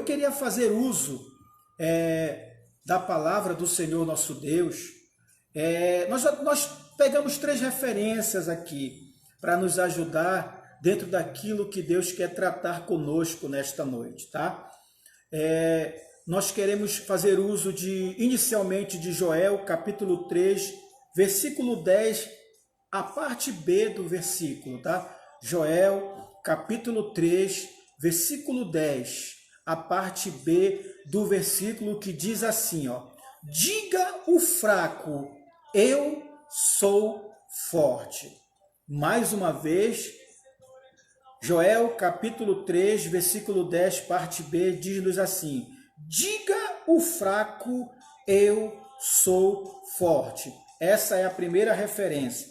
queria fazer uso da palavra do Senhor nosso Deus. Nós pegamos 3 referências aqui para nos ajudar dentro daquilo que Deus quer tratar conosco nesta noite, tá? Nós queremos fazer uso inicialmente de Joel, capítulo 3, versículo 10, a parte B do versículo, tá? Joel, capítulo 3, versículo 10, a parte B do versículo, que diz assim, ó: diga o fraco, eu sou forte. Mais uma vez, Joel, capítulo 3, versículo 10, parte B, diz-nos assim: diga o fraco, eu sou forte. Essa é a primeira referência.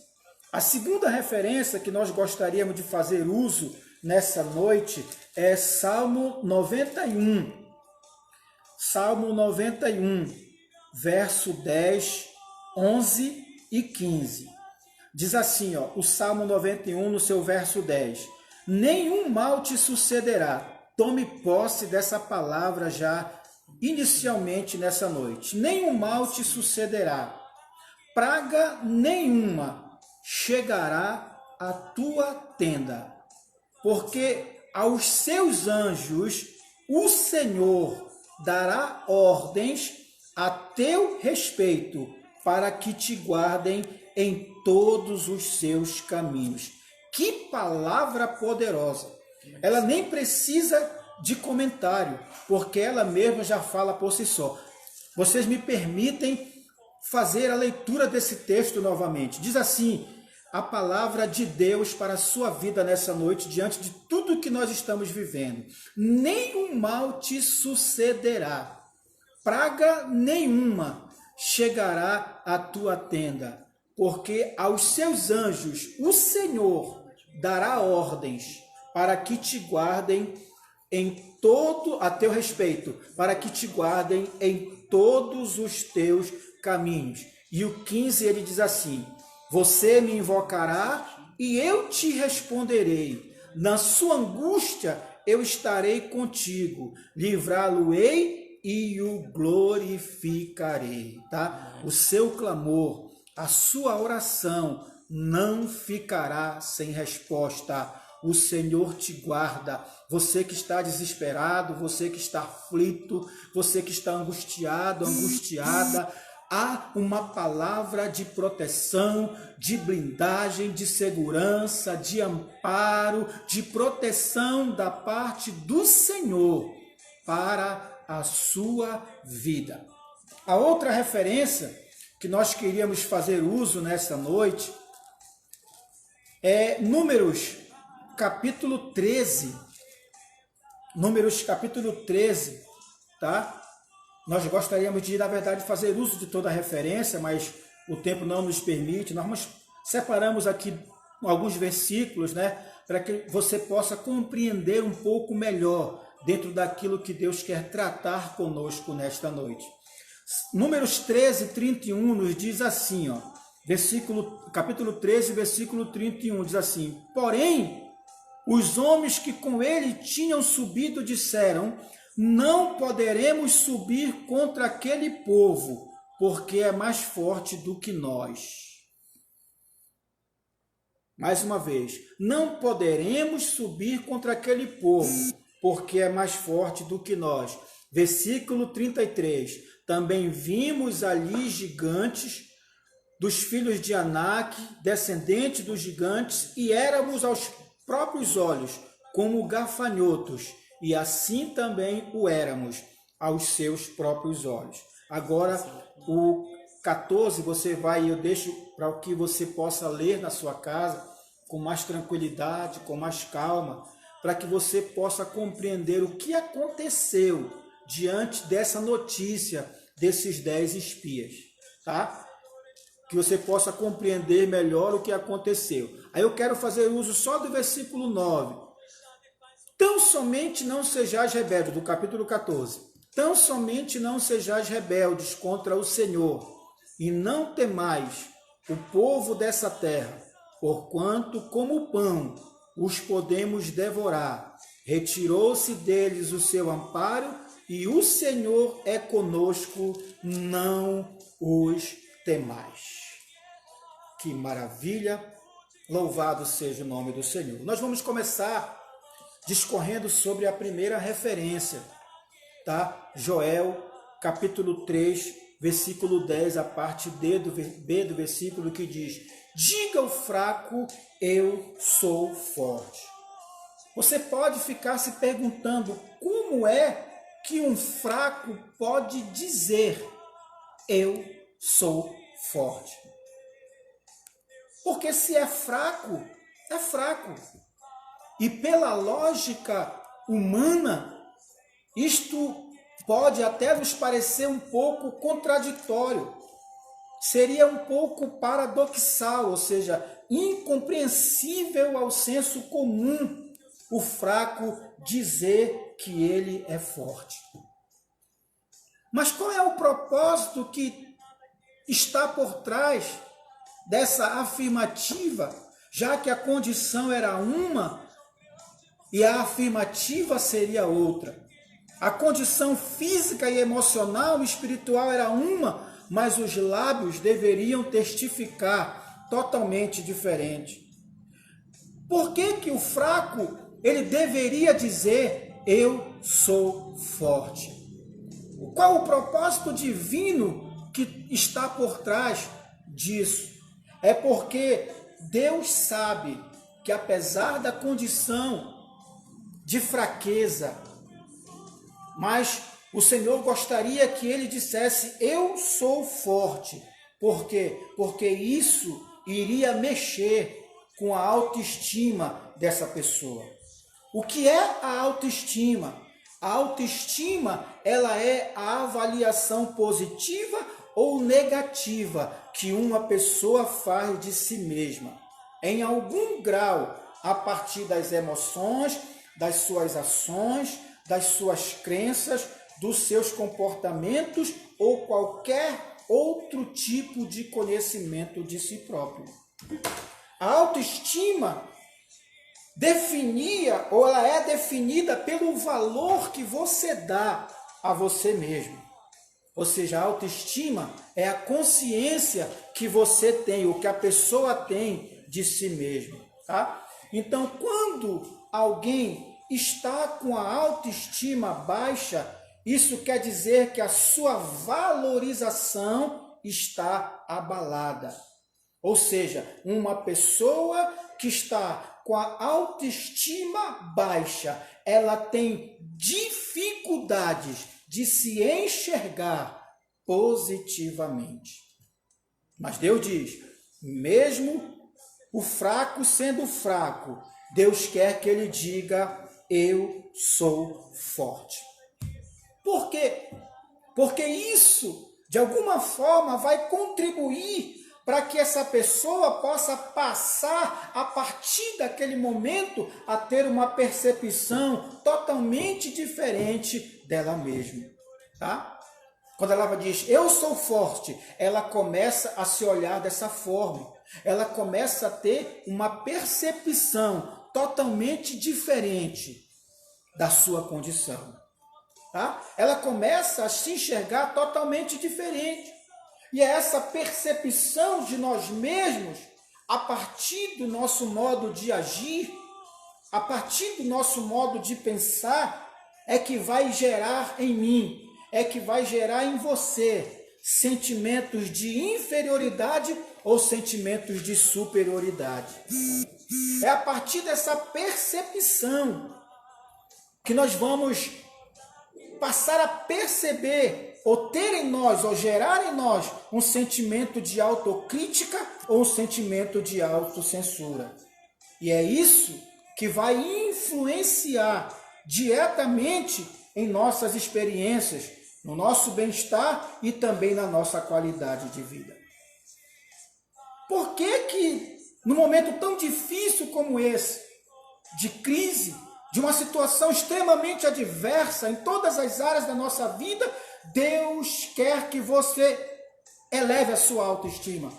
A segunda referência que nós gostaríamos de fazer uso nessa noite é Salmo 91. Salmo 91, verso 10, 11 e 15. Diz assim, ó, o Salmo 91 no seu verso 10. Nenhum mal te sucederá. Tome posse dessa palavra já inicialmente nessa noite. Nenhum mal te sucederá. Praga nenhuma chegará à tua tenda, porque aos seus anjos o Senhor dará ordens a teu respeito, para que te guardem em todos os seus caminhos. Que palavra poderosa! Ela nem precisa de comentário, porque ela mesma já fala por si só. Vocês me permitem fazer a leitura desse texto novamente. Diz assim a palavra de Deus para a sua vida nessa noite, diante de tudo que nós estamos vivendo. Nenhum mal te sucederá, praga nenhuma chegará à tua tenda, porque aos seus anjos o Senhor dará ordens para que te guardem em todo a teu respeito, para que te guardem em todos os teus caminhos. E o 15 ele diz assim: você me invocará e eu te responderei. Na sua angústia eu estarei contigo, livrá-lo-ei e o glorificarei. Tá? O seu clamor, a sua oração não ficará sem resposta. O Senhor te guarda. Você que está desesperado, você que está aflito, você que está angustiado, angustiada, há uma palavra de proteção, de blindagem, de segurança, de amparo, de proteção da parte do Senhor para a sua vida. A outra referência que nós queríamos fazer uso nessa noite é Números, capítulo 13. Números, capítulo 13, tá? Nós gostaríamos de, na verdade, fazer uso de toda a referência, mas o tempo não nos permite. Nós separamos aqui alguns versículos, né, para que você possa compreender um pouco melhor dentro daquilo que Deus quer tratar conosco nesta noite. Números 13, 31 nos diz assim, ó, capítulo 13, versículo 31, diz assim: porém, os homens que com ele tinham subido disseram: não poderemos subir contra aquele povo, porque é mais forte do que nós. Mais uma vez, não poderemos subir contra aquele povo, porque é mais forte do que nós. Versículo 33, também vimos ali gigantes dos filhos de Anak, descendentes dos gigantes, e éramos aos próprios olhos como gafanhotos, e assim também o éramos aos seus próprios olhos. Agora, o 14, eu deixo para que você possa ler na sua casa com mais tranquilidade, com mais calma, para que você possa compreender o que aconteceu diante dessa notícia desses 10 espias, tá? Que você possa compreender melhor o que aconteceu. Aí eu quero fazer uso só do versículo 9. Tão somente não sejais rebeldes, do capítulo 14. Tão somente não sejais rebeldes contra o Senhor, e não temais o povo dessa terra, porquanto como pão os podemos devorar. Retirou-se deles o seu amparo e o Senhor é conosco, não os temais. Que maravilha! Louvado seja o nome do Senhor. Nós vamos começar discorrendo sobre a primeira referência, tá? Joel, capítulo 3, versículo 10, a parte B do versículo, que diz: diga ao fraco, eu sou forte. Você pode ficar se perguntando como é que um fraco pode dizer eu sou forte. Porque se é fraco, é fraco. E pela lógica humana, isto pode até nos parecer um pouco contraditório. Seria um pouco paradoxal, ou seja, incompreensível ao senso comum o fraco dizer que ele é forte. Mas qual é o propósito que está por trás dessa afirmativa, já que a condição era uma e a afirmativa seria outra? A condição física e emocional e espiritual era uma, mas os lábios deveriam testificar totalmente diferente. Por que o fraco ele deveria dizer eu sou forte? Qual o propósito divino que está por trás disso? É porque Deus sabe que apesar da condição de fraqueza, mas o Senhor gostaria que ele dissesse eu sou forte. Por quê? Porque isso iria mexer com a autoestima dessa pessoa. O que é a autoestima? A autoestima, ela é a avaliação positiva ou negativa que uma pessoa faz de si mesma, em algum grau, a partir das emoções, das suas ações, das suas crenças, dos seus comportamentos ou qualquer outro tipo de conhecimento de si próprio. A autoestima definia, ou ela é definida pelo valor que você dá a você mesmo. Ou seja, a autoestima é a consciência que você tem, ou que a pessoa tem de si mesmo, tá? Então, quando alguém está com a autoestima baixa, isso quer dizer que a sua valorização está abalada. Ou seja, uma pessoa que está com a autoestima baixa, ela tem dificuldades de se enxergar positivamente. Mas Deus diz, mesmo o fraco sendo fraco, Deus quer que ele diga, eu sou forte. Por quê? Porque isso, de alguma forma, vai contribuir para que essa pessoa possa passar, a partir daquele momento, a ter uma percepção totalmente diferente dela mesma. Tá? Quando ela diz, eu sou forte, ela começa a se olhar dessa forma. Ela começa a ter uma percepção totalmente diferente da sua condição. Tá? Ela começa a se enxergar totalmente diferente. E é essa percepção de nós mesmos, a partir do nosso modo de agir, a partir do nosso modo de pensar, é que vai gerar em mim, é que vai gerar em você sentimentos de inferioridade ou sentimentos de superioridade. É a partir dessa percepção que nós vamos passar a perceber ou ter em nós, ou gerar em nós, um sentimento de autocrítica ou um sentimento de autocensura. E é isso que vai influenciar diretamente em nossas experiências, no nosso bem-estar e também na nossa qualidade de vida. Por que num momento tão difícil como esse, de crise, de uma situação extremamente adversa em todas as áreas da nossa vida, Deus quer que você eleve a sua autoestima.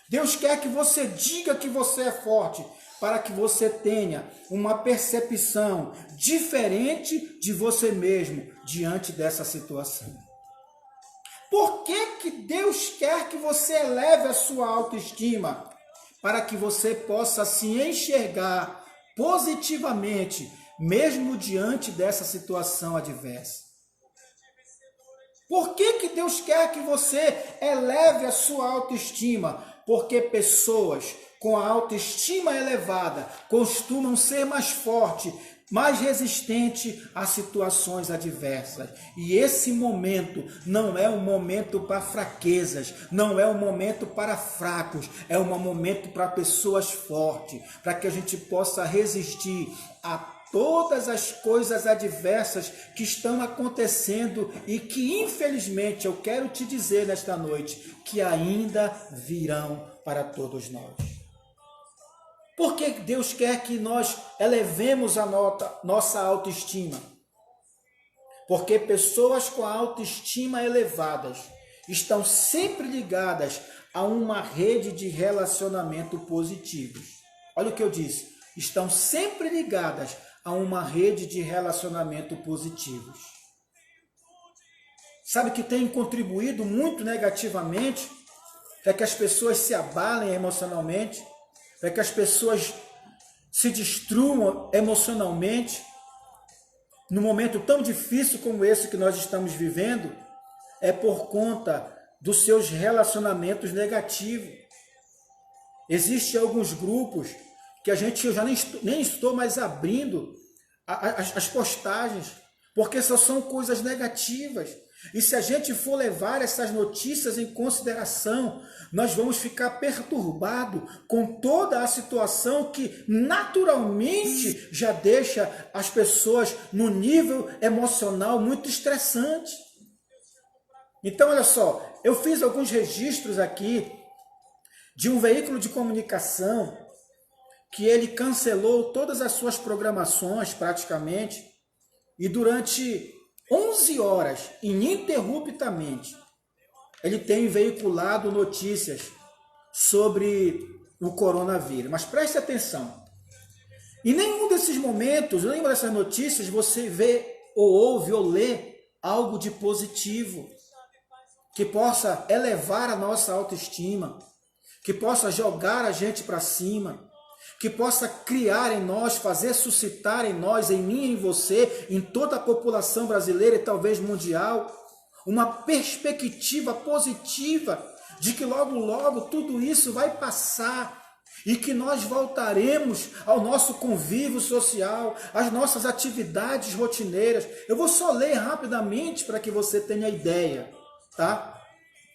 Deus quer que você diga que você é forte. para que você tenha uma percepção diferente de você mesmo diante dessa situação. Por que Deus quer que você eleve a sua autoestima? Para que você possa se enxergar positivamente, mesmo diante dessa situação adversa. Por que Deus quer que você eleve a sua autoestima? Porque pessoas com a autoestima elevada costumam ser mais fortes, mais resistentes a situações adversas. E esse momento não é um momento para fraquezas, não é um momento para fracos, é um momento para pessoas fortes, para que a gente possa resistir a todas as coisas adversas que estão acontecendo e que, infelizmente, eu quero te dizer nesta noite, que ainda virão para todos nós. Por que Deus quer que nós elevemos a nossa autoestima? Porque pessoas com a autoestima elevadas estão sempre ligadas a uma rede de relacionamento positivos. Olha o que eu disse, estão sempre ligadas a uma rede de relacionamento positivos. Sabe que tem contribuído muito negativamente para que as pessoas se abalem emocionalmente, para que as pessoas se destruam emocionalmente, num momento tão difícil como esse que nós estamos vivendo, é por conta dos seus relacionamentos negativos. Existem alguns grupos que eu já nem estou mais abrindo as postagens, porque só são coisas negativas. E se a gente for levar essas notícias em consideração, nós vamos ficar perturbados com toda a situação que naturalmente já deixa as pessoas no nível emocional muito estressante. Então, olha só, eu fiz alguns registros aqui de um veículo de comunicação que ele cancelou todas as suas programações praticamente e durante 11 horas, ininterruptamente, ele tem veiculado notícias sobre o coronavírus. Mas preste atenção, em nenhum desses momentos, nenhuma dessas notícias, você vê ou ouve ou lê algo de positivo, que possa elevar a nossa autoestima, que possa jogar a gente para cima, que possa criar em nós, fazer suscitar em nós, em mim e em você, em toda a população brasileira e talvez mundial, uma perspectiva positiva de que logo, logo tudo isso vai passar e que nós voltaremos ao nosso convívio social, às nossas atividades rotineiras. Eu vou só ler rapidamente para que você tenha ideia, tá?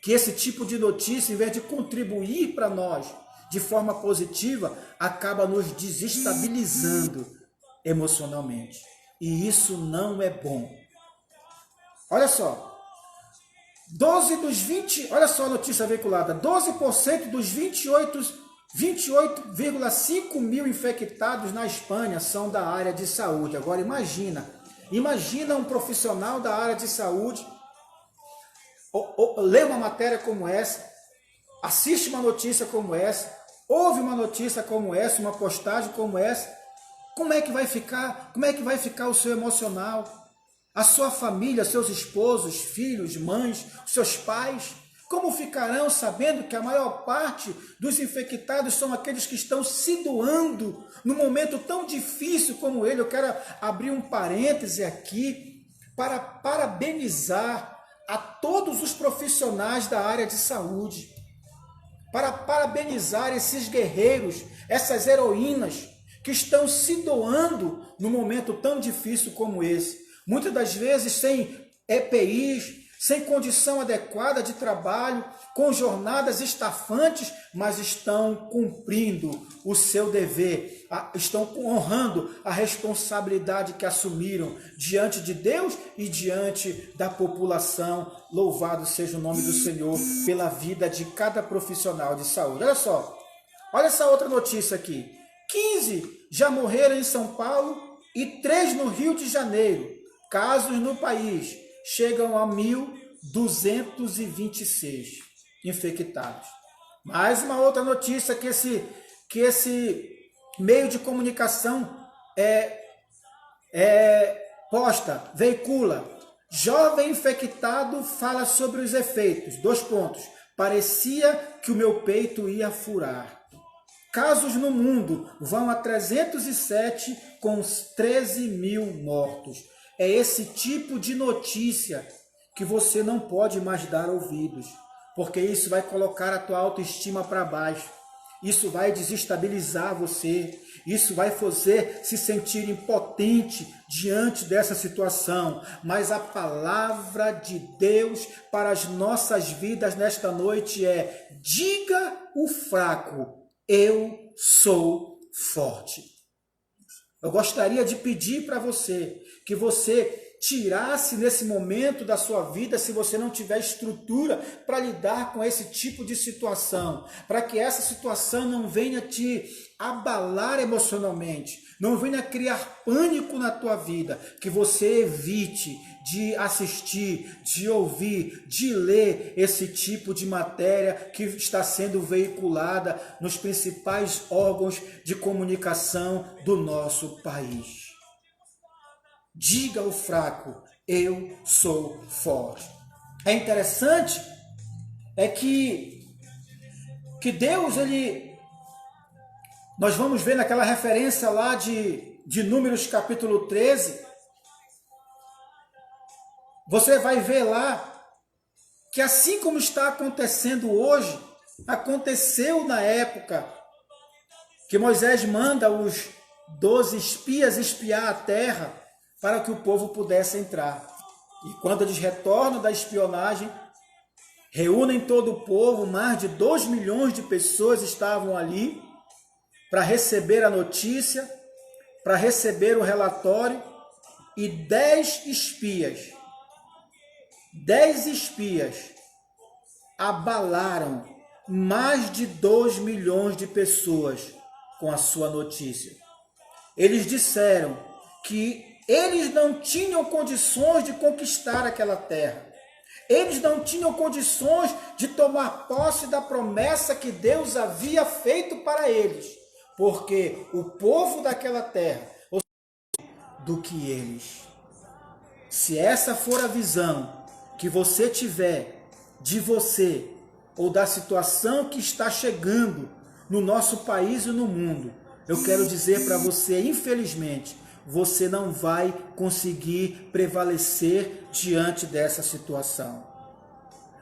Que esse tipo de notícia, em vez de contribuir para nós de forma positiva, acaba nos desestabilizando emocionalmente. E isso não é bom. Olha só, 12 dos 20, olha só a notícia veiculada, 12% dos 28,5 mil infectados na Espanha são da área de saúde. Agora imagina um profissional da área de saúde, lê uma matéria como essa, assiste uma notícia como essa, ouve uma notícia como essa, uma postagem como essa, como é que vai ficar? Como é que vai ficar o seu emocional? A sua família, seus esposos, filhos, mães, seus pais, como ficarão sabendo que a maior parte dos infectados são aqueles que estão se doando num momento tão difícil como ele? Eu quero abrir um parêntese aqui para parabenizar a todos os profissionais da área de saúde, para parabenizar esses guerreiros, essas heroínas que estão se doando num momento tão difícil como esse. Muitas das vezes sem EPIs, sem condição adequada de trabalho, com jornadas estafantes, mas estão cumprindo o seu dever, estão honrando a responsabilidade que assumiram diante de Deus e diante da população. Louvado seja o nome do Senhor pela vida de cada profissional de saúde. Olha só, olha essa outra notícia aqui. 15 já morreram em São Paulo e 3 no Rio de Janeiro. Casos no país chegam a 1.226 infectados. Mais uma outra notícia que esse meio de comunicação posta, veicula. Jovem infectado fala sobre os efeitos. 2 pontos. Parecia que o meu peito ia furar. Casos no mundo vão a 307 com 13 mil mortos. É esse tipo de notícia que você não pode mais dar ouvidos, porque isso vai colocar a tua autoestima para baixo. Isso vai desestabilizar você. Isso vai fazer se sentir impotente diante dessa situação. Mas a palavra de Deus para as nossas vidas nesta noite é: diga o fraco, eu sou forte. Eu gostaria de pedir para você que você tirasse nesse momento da sua vida, se você não tiver estrutura para lidar com esse tipo de situação, para que essa situação não venha te abalar emocionalmente, não venha criar pânico na tua vida, que você evite de assistir, de ouvir, de ler esse tipo de matéria que está sendo veiculada nos principais órgãos de comunicação do nosso país. Diga ao fraco, eu sou forte. É interessante que Deus, nós vamos ver naquela referência lá de Números capítulo 13, você vai ver lá que assim como está acontecendo hoje, aconteceu na época que Moisés manda os 12 espias espiar a terra para que o povo pudesse entrar. E quando eles retornam da espionagem, reúnem todo o povo, mais de 2 milhões de pessoas estavam ali para receber a notícia, para receber o relatório, e 10 espias abalaram mais de 2 milhões de pessoas com a sua notícia. Eles disseram que eles não tinham condições de conquistar aquela terra. Eles não tinham condições de tomar posse da promessa que Deus havia feito para eles, porque o povo daquela terra, do que eles. Se essa for a visão que você tiver de você ou da situação que está chegando no nosso país e no mundo, eu quero dizer para você, infelizmente, você não vai conseguir prevalecer diante dessa situação.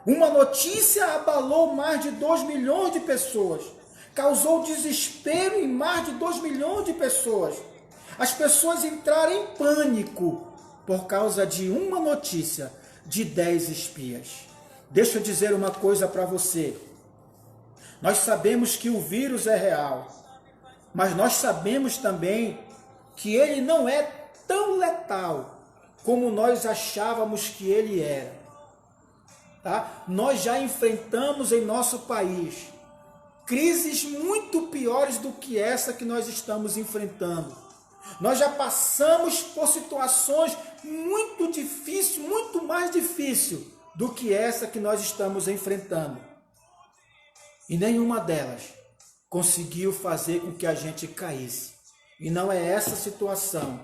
Uma notícia abalou mais de 2 milhões de pessoas, causou desespero em mais de 2 milhões de pessoas. As pessoas entraram em pânico por causa de uma notícia de 10 espias. Deixa eu dizer uma coisa para você. Nós sabemos que o vírus é real, mas nós sabemos também que ele não é tão letal como nós achávamos que ele era. Tá? Nós já enfrentamos em nosso país crises muito piores do que essa que nós estamos enfrentando. Nós já passamos por situações muito difíceis, muito mais difíceis do que essa que nós estamos enfrentando. E nenhuma delas conseguiu fazer com que a gente caísse. E não é essa situação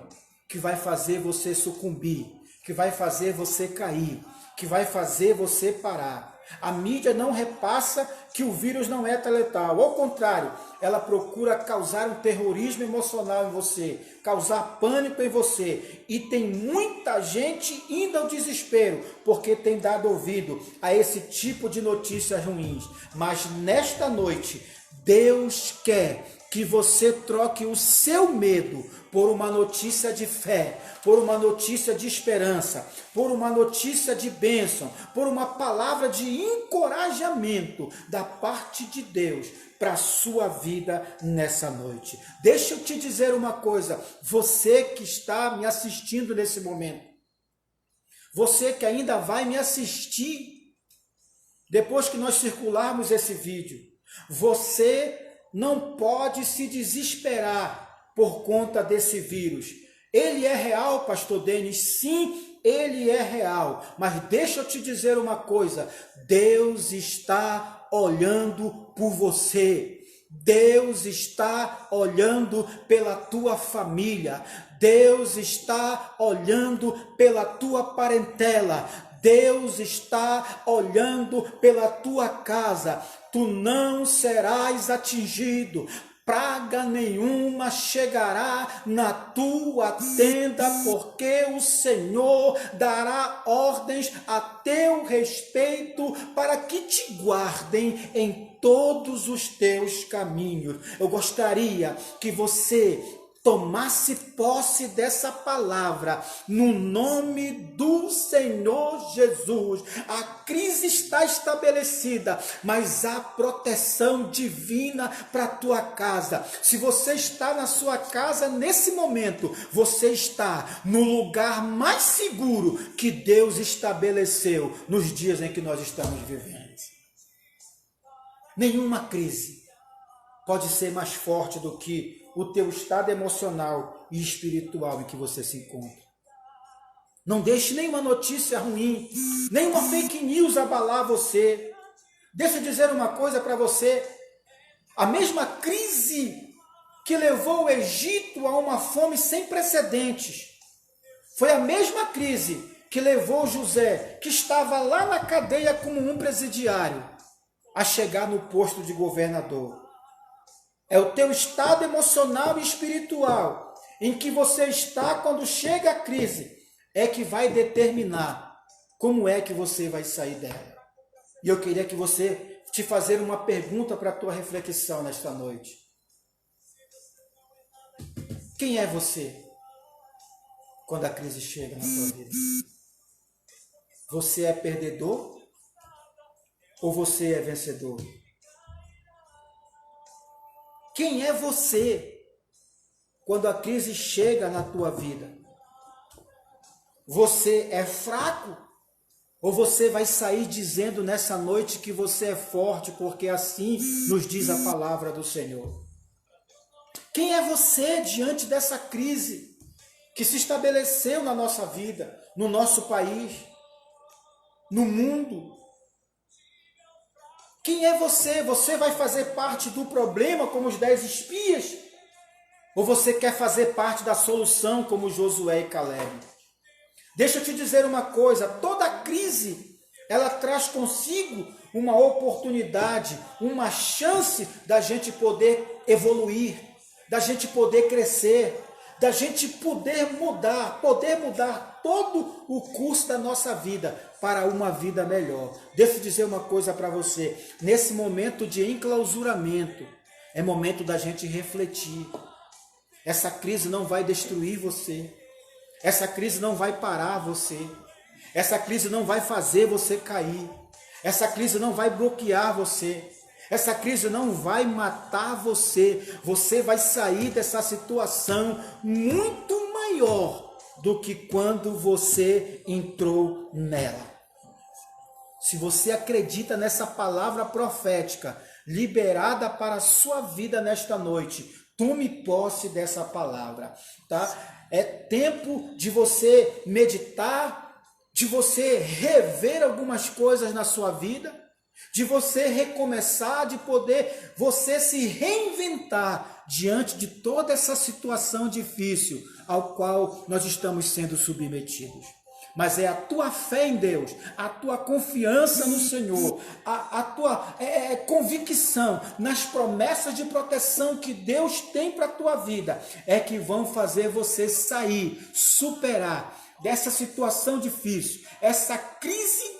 que vai fazer você sucumbir, que vai fazer você cair, que vai fazer você parar. A mídia não repassa que o vírus não é letal. Ao contrário, ela procura causar um terrorismo emocional em você, causar pânico em você. E tem muita gente indo ao desespero, porque tem dado ouvido a esse tipo de notícias ruins. Mas nesta noite, Deus quer que você troque o seu medo por uma notícia de fé, por uma notícia de esperança, por uma notícia de bênção, por uma palavra de encorajamento da parte de Deus para a sua vida nessa noite. Deixa eu te dizer uma coisa, você que está me assistindo nesse momento, você que ainda vai me assistir depois que nós circularmos esse vídeo, você não pode se desesperar por conta desse vírus. Ele é real, pastor Denis? Sim, ele é real. Mas deixa eu te dizer uma coisa, Deus está olhando por você. Deus está olhando pela tua família. Deus está olhando pela tua parentela. Deus está olhando pela tua casa. Tu não serás atingido. Praga nenhuma chegará na tua tenda, porque o Senhor dará ordens a teu respeito para que te guardem em todos os teus caminhos. Eu gostaria que você tomasse posse dessa palavra no nome do Senhor Jesus. A crise está estabelecida, mas há proteção divina para a tua casa. Se você está na sua casa nesse momento, você está no lugar mais seguro que Deus estabeleceu nos dias em que nós estamos vivendo. Nenhuma crise pode ser mais forte do que o teu estado emocional e espiritual em que você se encontra. Não deixe nenhuma notícia ruim, nenhuma fake news abalar você. Deixa eu dizer uma coisa para você. A mesma crise que levou o Egito a uma fome sem precedentes foi a mesma crise que levou José, que estava lá na cadeia como um presidiário, a chegar no posto de governador. É o teu estado emocional e espiritual em que você está quando chega a crise é que vai determinar como é que você vai sair dela. E eu queria que você te fazer uma pergunta para a tua reflexão nesta noite. Quem é você quando a crise chega na tua vida? Você é perdedor ou você é vencedor? Quem é você quando a crise chega na tua vida? Você é fraco? Ou você vai sair dizendo nessa noite que você é forte, porque assim nos diz a palavra do Senhor? Quem é você diante dessa crise que se estabeleceu na nossa vida, no nosso país, no mundo? Quem é você? Você vai fazer parte do problema como os 10 espias? Ou você quer fazer parte da solução como Josué e Caleb? Deixa eu te dizer uma coisa, toda crise, ela traz consigo uma oportunidade, uma chance da gente poder evoluir, da gente poder crescer, da gente poder mudar todo o curso da nossa vida para uma vida melhor. Deixa eu dizer uma coisa para você, nesse momento de enclausuramento, é momento da gente refletir. Essa crise não vai destruir você, essa crise não vai parar você, essa crise não vai fazer você cair, essa crise não vai bloquear você, essa crise não vai matar você. Você vai sair dessa situação muito maior do que quando você entrou nela. Se você acredita nessa palavra profética liberada para a sua vida nesta noite, tome posse dessa palavra, tá? É tempo de você meditar, de você rever algumas coisas na sua vida, de você recomeçar, de poder você se reinventar diante de toda essa situação difícil ao qual nós estamos sendo submetidos. Mas é a tua fé em Deus, a tua confiança no Senhor, a tua convicção nas promessas de proteção que Deus tem para a tua vida, é que vão fazer você sair, superar dessa situação difícil, essa crise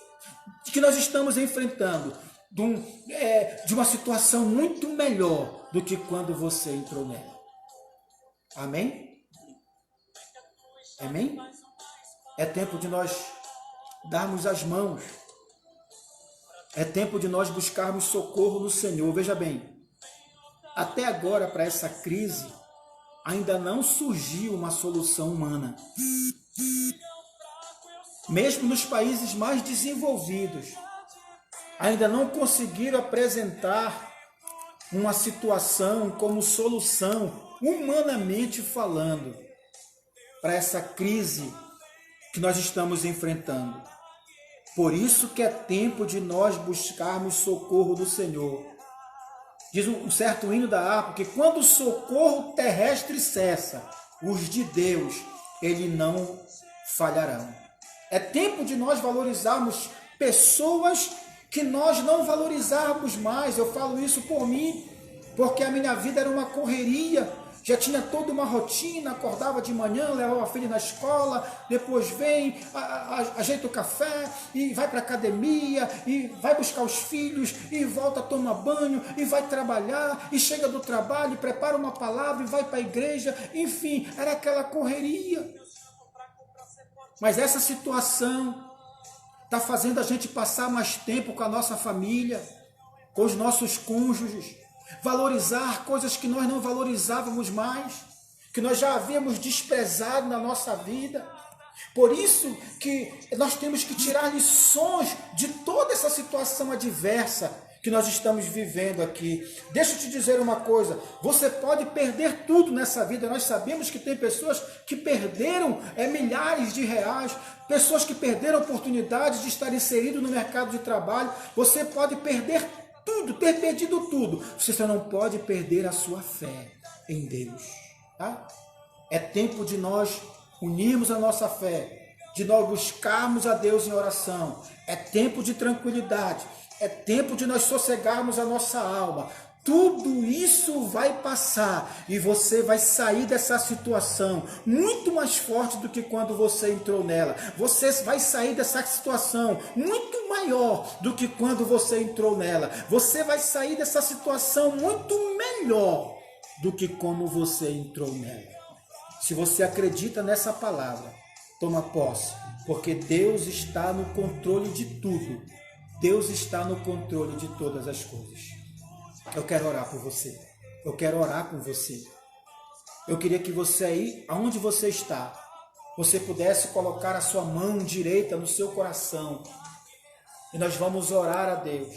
que nós estamos enfrentando, de uma situação muito melhor do que quando você entrou nela. Amém? Amém? É tempo de nós darmos as mãos. É tempo de nós buscarmos socorro no Senhor. Veja bem, até agora para essa crise ainda não surgiu uma solução humana. Mesmo nos países mais desenvolvidos, ainda não conseguiram apresentar uma situação como solução, humanamente falando, para essa crise que nós estamos enfrentando. Por isso que é tempo de nós buscarmos socorro do Senhor. Diz um certo hino da harpa que quando o socorro terrestre cessa, os de Deus, ele não falharão. É tempo de nós valorizarmos pessoas que nós não valorizarmos mais. Eu falo isso por mim, porque a minha vida era uma correria. Já tinha toda uma rotina, acordava de manhã, levava a filha na escola, depois vem, ajeita o café, e vai para a academia, e vai buscar os filhos, e volta, toma banho, e vai trabalhar, e chega do trabalho, e prepara uma palavra, e vai para a igreja, enfim, era aquela correria. Mas essa situação está fazendo a gente passar mais tempo com a nossa família, com os nossos cônjuges, valorizar coisas que nós não valorizávamos mais, que nós já havíamos desprezado na nossa vida. Por isso que nós temos que tirar lições de toda essa situação adversa que nós estamos vivendo aqui. Deixa eu te dizer uma coisa, você pode perder tudo nessa vida. Nós sabemos que tem pessoas que perderam milhares de reais, pessoas que perderam a oportunidade de estar inserido no mercado de trabalho. Você pode perder tudo, ter perdido tudo. Você só não pode perder a sua fé em Deus. Tá? É tempo de nós unirmos a nossa fé, de nós buscarmos a Deus em oração. É tempo de tranquilidade. É tempo de nós sossegarmos a nossa alma. Tudo isso vai passar e você vai sair dessa situação muito mais forte do que quando você entrou nela. Você vai sair dessa situação muito maior do que quando você entrou nela. Você vai sair dessa situação muito melhor do que como você entrou nela. Se você acredita nessa palavra, toma posse, porque Deus está no controle de tudo. Deus está no controle de todas as coisas. Eu quero orar por você. Eu quero orar com você. Eu queria que você aí, aonde você está, você pudesse colocar a sua mão direita no seu coração. E nós vamos orar a Deus.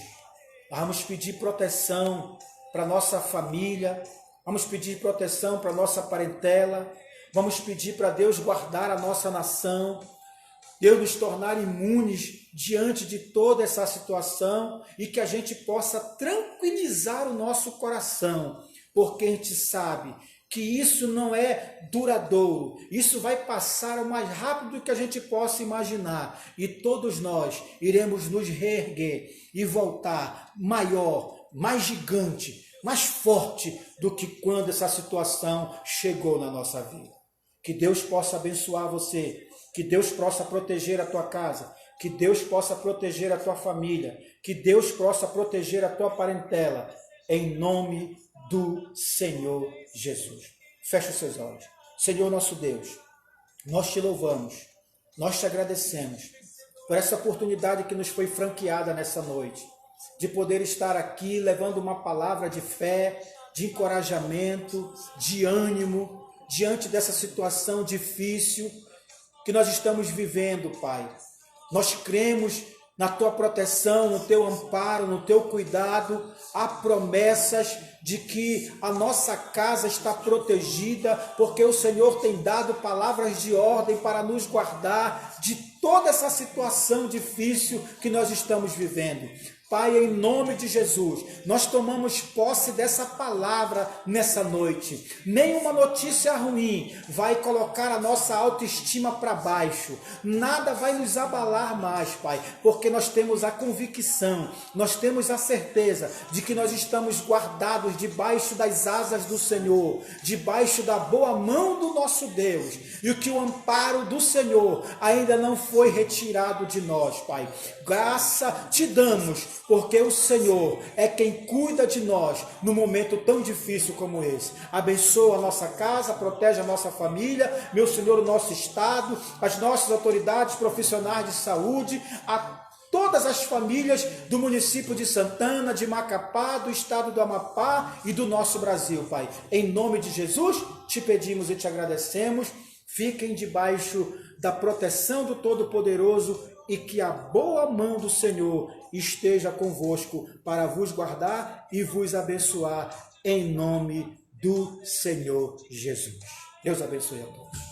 Vamos pedir proteção para nossa família. Vamos pedir proteção para nossa parentela. Vamos pedir para Deus guardar a nossa nação. Deus nos tornar imunes diante de toda essa situação e que a gente possa tranquilizar o nosso coração, porque a gente sabe que isso não é duradouro, isso vai passar o mais rápido do que a gente possa imaginar e todos nós iremos nos reerguer e voltar maior, mais gigante, mais forte do que quando essa situação chegou na nossa vida. Que Deus possa abençoar você. Que Deus possa proteger a tua casa, que Deus possa proteger a tua família, que Deus possa proteger a tua parentela, em nome do Senhor Jesus. Feche os seus olhos. Senhor nosso Deus, nós te louvamos, nós te agradecemos por essa oportunidade que nos foi franqueada nessa noite, de poder estar aqui levando uma palavra de fé, de encorajamento, de ânimo, diante dessa situação difícil que nós estamos vivendo, Pai. Nós cremos na Tua proteção, no Teu amparo, no Teu cuidado. Há promessas de que a nossa casa está protegida, porque o Senhor tem dado palavras de ordem para nos guardar de toda essa situação difícil que nós estamos vivendo. Pai, em nome de Jesus, nós tomamos posse dessa palavra nessa noite. Nenhuma notícia ruim vai colocar a nossa autoestima para baixo. Nada vai nos abalar mais, Pai, porque nós temos a convicção, nós temos a certeza de que nós estamos guardados debaixo das asas do Senhor, debaixo da boa mão do nosso Deus, e que o amparo do Senhor ainda não foi retirado de nós, Pai. Graça te damos, porque o Senhor é quem cuida de nós no momento tão difícil como esse. Abençoa a nossa casa, protege a nossa família, meu Senhor, o nosso estado, as nossas autoridades profissionais de saúde, a todas as famílias do município de Santana, de Macapá, do estado do Amapá e do nosso Brasil, Pai. Em nome de Jesus, te pedimos e te agradecemos. Fiquem debaixo da proteção do Todo-Poderoso e que a boa mão do Senhor esteja convosco para vos guardar e vos abençoar em nome do Senhor Jesus. Deus abençoe a todos.